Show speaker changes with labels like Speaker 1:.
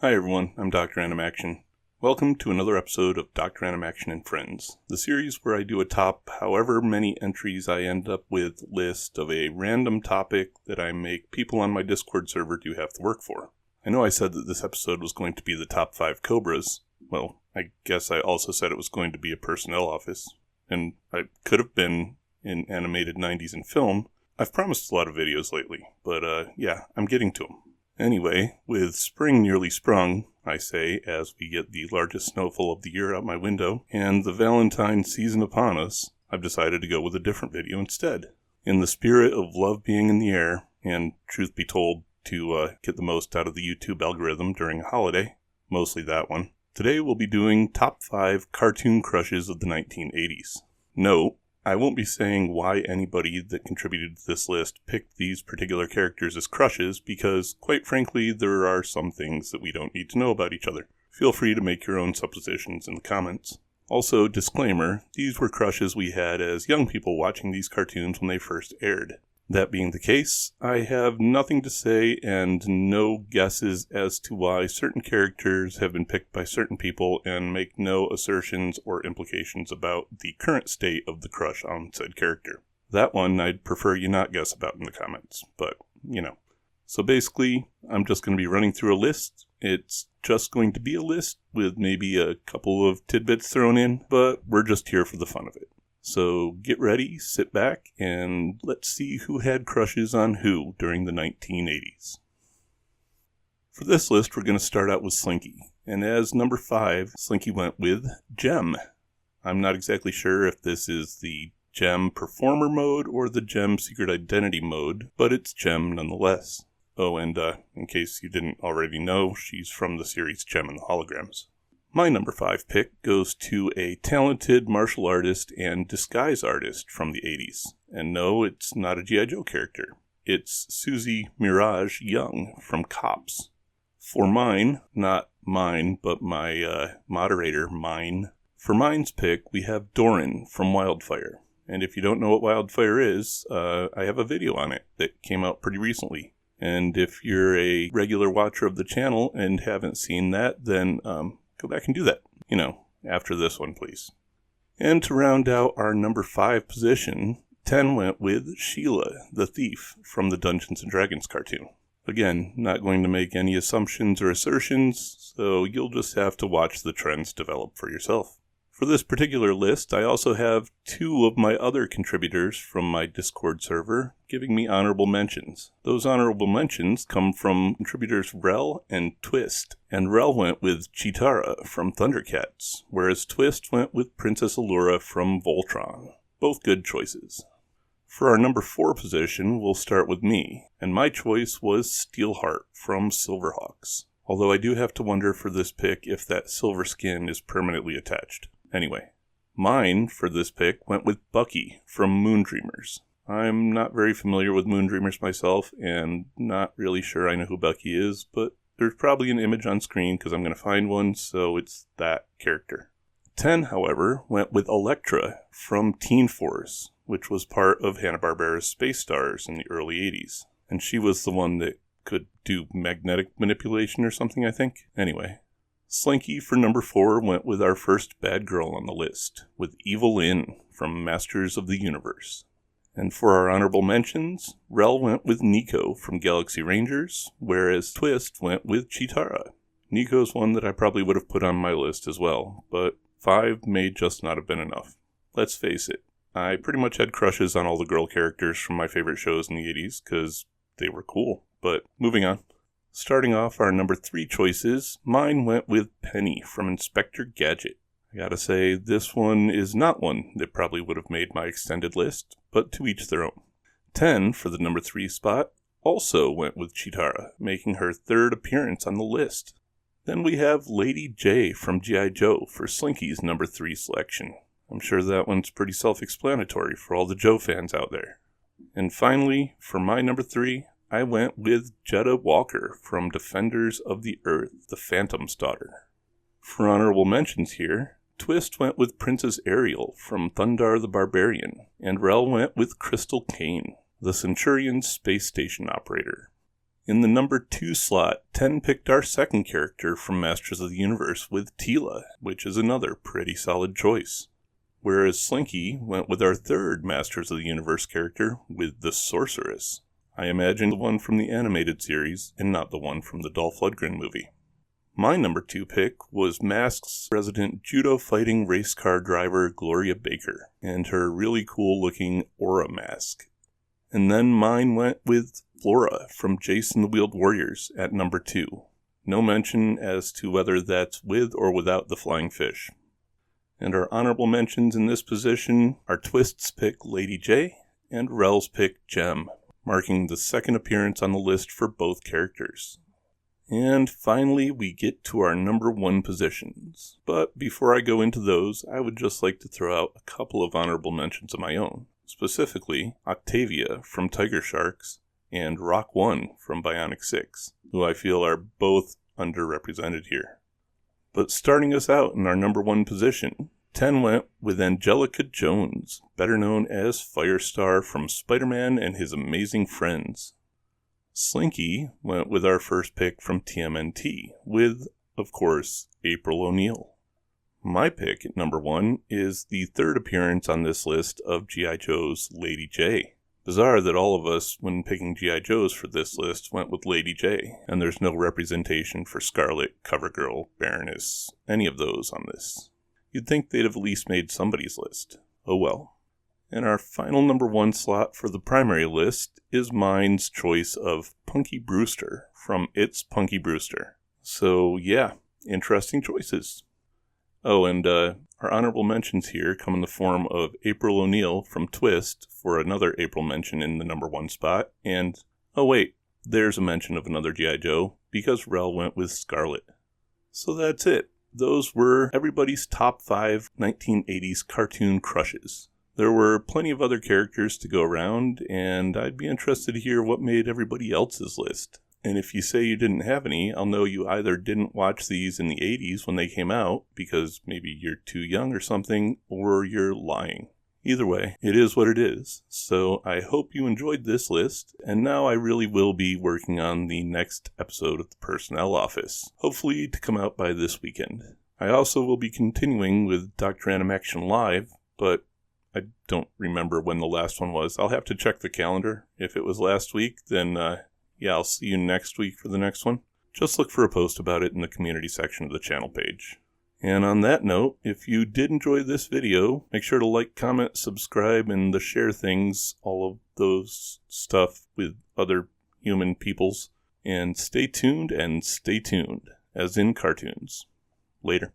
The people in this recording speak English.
Speaker 1: Hi everyone, I'm Dr. Animaction. Welcome to another episode of Dr. Animaction and Friends, the series where I do a top however many entries I end up with list of a random topic that I make people on my Discord server do have to work for. I know I said that this episode was going to be the top 5 Cobras. Well, I guess I also said it was going to be a personnel office, and I could have been in animated 90s and film. I've promised a lot of videos lately, but yeah, I'm getting to them. Anyway, with spring nearly sprung, I say, as we get the largest snowfall of the year out my window, and the Valentine season upon us, I've decided to go with a different video instead. In the spirit of love being in the air, and truth be told, to get the most out of the YouTube algorithm during a holiday, mostly that one, today we'll be doing top 5 cartoon crushes of the 1980s. Note, I won't be saying why anybody that contributed to this list picked these particular characters as crushes, because, quite frankly, there are some things that we don't need to know about each other. Feel free to make your own suppositions in the comments. Also, disclaimer, these were crushes we had as young people watching these cartoons when they first aired. That being the case, I have nothing to say and no guesses as to why certain characters have been picked by certain people, and make no assertions or implications about the current state of the crush on said character. That one I'd prefer you not guess about in the comments, but, you know. So basically, I'm just going to be running through a list. It's just going to be a list with maybe a couple of tidbits thrown in, but we're just here for the fun of it. So get ready, sit back, and let's see who had crushes on who during the 1980s. For this list, we're going to start out with Slinky. And as number 5, Slinky went with Gem. I'm not exactly sure if this is the Gem Performer mode or the Gem Secret Identity mode, but it's Gem nonetheless. Oh, and in case you didn't already know, she's from the series Gem and the Holograms. My number 5 pick goes to a talented martial artist and disguise artist from the 80s. And no, it's not a G.I. Joe character. It's Susie Mirage Young from Cops. For mine, not mine, but my moderator, mine. For mine's pick, we have Doran from Wildfire. And if you don't know what Wildfire is, I have a video on it that came out pretty recently. And if you're a regular watcher of the channel and haven't seen that, then go back and do that, after this one, please. And to round out our number 5 position, 10 went with Sheila, the thief, from the Dungeons & Dragons cartoon. Again, not going to make any assumptions or assertions, so you'll just have to watch the trends develop for yourself. For this particular list, I also have 2 of my other contributors from my Discord server giving me honorable mentions. Those honorable mentions come from contributors Rel and Twist, and Rel went with Cheetara from Thundercats, whereas Twist went with Princess Allura from Voltron. Both good choices. For our number 4 position, we'll start with me, and my choice was Steelheart from Silverhawks. Although I do have to wonder for this pick if that silver skin is permanently attached. Anyway, mine for this pick went with Bucky from Moondreamers. I'm not very familiar with Moondreamers myself, and not really sure I know who Bucky is, but there's probably an image on screen because I'm going to find one, so it's that character. 10, however, went with Elektra from Teen Force, which was part of Hanna-Barbera's Space Stars in the early 80s. And she was the one that could do magnetic manipulation or something, I think. Anyway. Slinky for number 4 went with our first bad girl on the list, with Evil Lynn from Masters of the Universe. And for our honorable mentions, Rel went with Nico from Galaxy Rangers, whereas Twist went with Cheetara. Nico's one that I probably would have put on my list as well, but 5 may just not have been enough. Let's face it, I pretty much had crushes on all the girl characters from my favorite shows in the 80s, because they were cool. But moving on. Starting off our number 3 choices, mine went with Penny from Inspector Gadget. I gotta say, this one is not one that probably would have made my extended list, but to each their own. 10 for the number 3 spot also went with Cheetara, making her 3rd appearance on the list. Then we have Lady J from G.I. Joe for Slinky's number 3 selection. I'm sure that one's pretty self-explanatory for all the Joe fans out there. And finally, for my number 3, I went with Jetta Walker from Defenders of the Earth, the Phantom's daughter. For honorable mentions here, Twist went with Princess Ariel from Thundar the Barbarian, and Rel went with Crystal Kane, the Centurion's space station operator. In the number 2 slot, 10 picked our second character from Masters of the Universe with Tila, which is another pretty solid choice. Whereas Slinky went with our third Masters of the Universe character with the Sorceress. I imagine the one from the animated series and not the one from the Dolph Lundgren movie. My number 2 pick was Mask's resident judo fighting race car driver Gloria Baker and her really cool looking aura mask. And then mine went with Flora from Jason the Wheeled Warriors at number 2. No mention as to whether that's with or without the flying fish. And our honorable mentions in this position are Twist's pick Lady J and Rel's pick Gem, marking the second appearance on the list for both characters. And finally, we get to our number 1 positions. But before I go into those, I would just like to throw out a couple of honorable mentions of my own. Specifically, Octavia from Tiger Sharks and Rock 1 from Bionic 6, who I feel are both underrepresented here. But starting us out in our number 1 position, 10 went with Angelica Jones, better known as Firestar from Spider-Man and His Amazing Friends. Slinky went with our first pick from TMNT, with, of course, April O'Neil. My pick at number 1 is the third appearance on this list of G.I. Joe's Lady J. Bizarre that all of us, when picking G.I. Joes for this list, went with Lady J, and there's no representation for Scarlet, CoverGirl, Baroness, any of those on this. You'd think they'd have at least made somebody's list. Oh well. And our final number 1 slot for the primary list is mine's choice of Punky Brewster from It's Punky Brewster. So yeah, interesting choices. Oh, and our honorable mentions here come in the form of April O'Neil from Twist for another April mention in the number 1 spot, and, oh wait, there's a mention of another G.I. Joe, because Rel went with Scarlet. So that's it. Those were everybody's top 5 1980s cartoon crushes. There were plenty of other characters to go around, and I'd be interested to hear what made everybody else's list. And if you say you didn't have any, I'll know you either didn't watch these in the 80s when they came out, because maybe you're too young or something, or you're lying. Either way, it is what it is. So I hope you enjoyed this list, and now I really will be working on the next episode of the Personnel Office, hopefully to come out by this weekend. I also will be continuing with Dr.Animaction Live, but I don't remember when the last one was. I'll have to check the calendar. If it was last week, then yeah, I'll see you next week for the next one. Just look for a post about it in the community section of the channel page. And on that note, if you did enjoy this video, make sure to like, comment, subscribe, and the share things, all of those stuff with other human peoples. And stay tuned, as in cartoons. Later.